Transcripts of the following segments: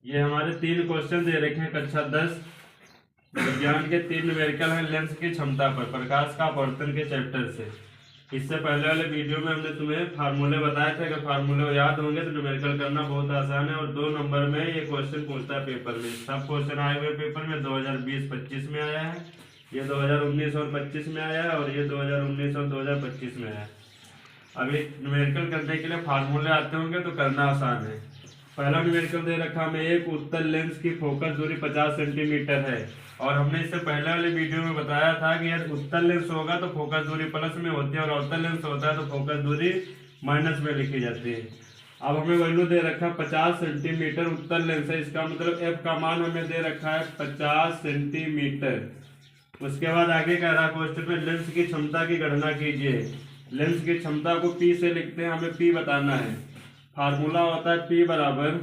ये हमारे 3 क्वेश्चन दे रखे हैं कक्षा 10 विज्ञान के 3 न्यूमेरिकल हैं लेंस की क्षमता पर प्रकाश का अपवर्तन के चैप्टर से। इससे पहले वाले वीडियो में हमने तुम्हें फार्मूले बताए थे। अगर फार्मूले याद होंगे तो न्यूमेरिकल करना बहुत आसान है। और 2 नंबर में ये क्वेश्चन पूछता है पेपर में। सब क्वेश्चन आए हुए पेपर में 2020-25 में आया है, ये 2019 और 25 में आया है, और ये 2019 और 2025 में आया है। अभी न्यूमेरिकल करने के लिए फार्मूले आते होंगे तो करना आसान है। पहला न्यूमेरिकल दे रखा हमें एक उत्तल लेंस की फोकस दूरी 50 सेंटीमीटर है। और हमने इससे पहले वाले वीडियो में बताया था कि यदि उत्तल लेंस होगा तो फोकस दूरी प्लस में होती है और अवतल लेंस होता है तो फोकस दूरी माइनस में लिखी जाती है। अब हमें वैल्यू दे रखा है 50 सेंटीमीटर उत्तल लेंस है, इसका मतलब एफ का मान हमें दे रखा है 50 सेंटीमीटर। उसके बाद आगे कह रहा है क्वेश्चन में लेंस की क्षमता की गणना कीजिए। लेंस की क्षमता को पी से लिखते हैं, हमें पी बताना है। फार्मूला होता है पी बराबर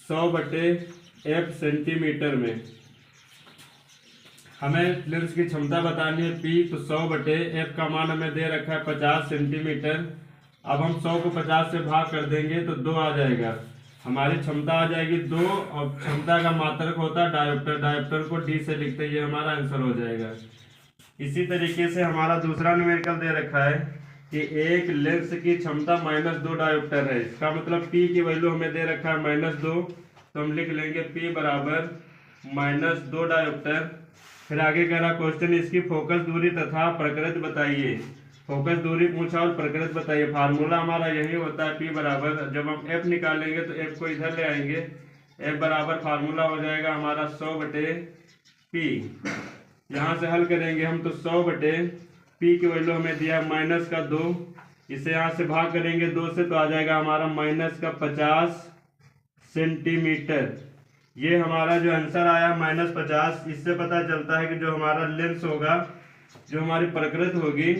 100/f सेंटीमीटर में। हमें लेंस की क्षमता बतानी है पी, तो 100/f का मान हमें दे रखा है 50 सेंटीमीटर। अब हम 100 को 50 से भाग कर देंगे तो 2 आ जाएगा। हमारी क्षमता आ जाएगी 2 और क्षमता का मात्रक होता है डायोप्टर। डायोप्टर को डी से लिखते हैं, ये हमारा आंसर हो जाएगा। इसी तरीके से हमारा दूसरा न्यूमेरिकल दे रखा है कि एक लेंस की क्षमता -2 डायोप्टर है। इसका मतलब P की वैल्यू हमें दे रखा है -2, तो हम लिख लेंगे P बराबर -2 डायोप्टर। फिर आगे कह रहा क्वेश्चन इसकी फोकस दूरी तथा प्रकृति बताइए। फोकस दूरी पूछा और प्रकृति बताइए। फार्मूला हमारा यही होता है P बराबर, जब हम F निकालेंगे तो F को इधर ले आएंगे। F बराबर फार्मूला हो जाएगा हमारा 100/P। यहाँ से हल करेंगे हम तो 100/P की वैल्यू हमें दिया -2। इसे यहाँ से भाग करेंगे 2 से तो आ जाएगा हमारा -50 सेंटीमीटर। ये हमारा जो आंसर आया -50, इससे पता चलता है कि जो हमारा लेंस होगा, जो हमारी प्रकृति होगी,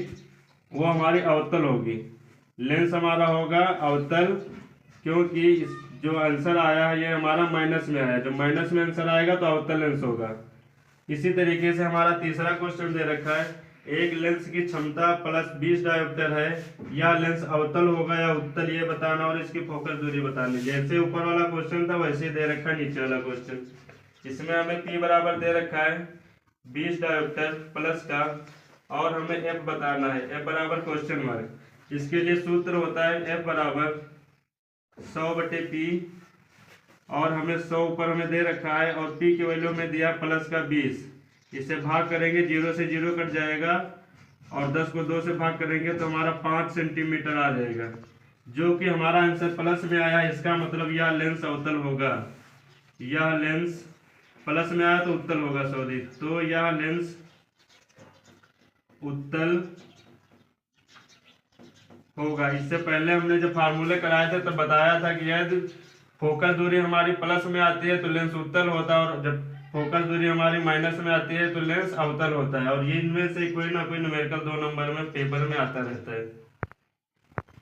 वो हमारी अवतल होगी। लेंस हमारा होगा अवतल, क्योंकि जो आंसर आया है ये हमारा माइनस में आया। जब माइनस में आंसर आएगा तो अवतल लेंस होगा। इसी तरीके से हमारा तीसरा क्वेश्चन दे रखा है एक लेंस की क्षमता +20 डायोप्टर है, या लेंस अवतल होगा या उत्तल, ये बताना और इसकी फोकस दूरी बतानी। जैसे ऊपर वाला क्वेश्चन था वैसे ही दे रखा है नीचे वाला क्वेश्चन। इसमें हमें P बराबर दे रखा है 20 डायोप्टर प्लस का, और हमें F बताना है। F बराबर क्वेश्चन मार्क। इसके लिए सूत्र होता है F बराबर 100/P, और हमें 100 ऊपर हमें दे रखा है और P की वैल्यू में दिया +20। इसे भाग करेंगे 0 से 0 कट जाएगा, और 10 को 2 से भाग करेंगे तो हमारा 5 सेंटीमीटर आ जाएगा, जो कि हमारा आंसर प्लस में आया। इसका मतलब यह लेंस अवतल होगा। यह लेंस प्लस में आया तो उत्तल होगा, सॉरी, तो यह लेंस उत्तल होगा। इससे पहले हमने जब फार्मूले कराए थे तब बताया था कि यदि फोकस दूरी हमारी प्लस में आती है तो लेंस उत्तल होता है, और जब फोकस दूरी हमारी माइनस में आती है तो लेंस अवतल होता है। और ये इनमें से कोई ना कोई न्यूमेरिकल 2 नंबर में पेपर में आता रहता है।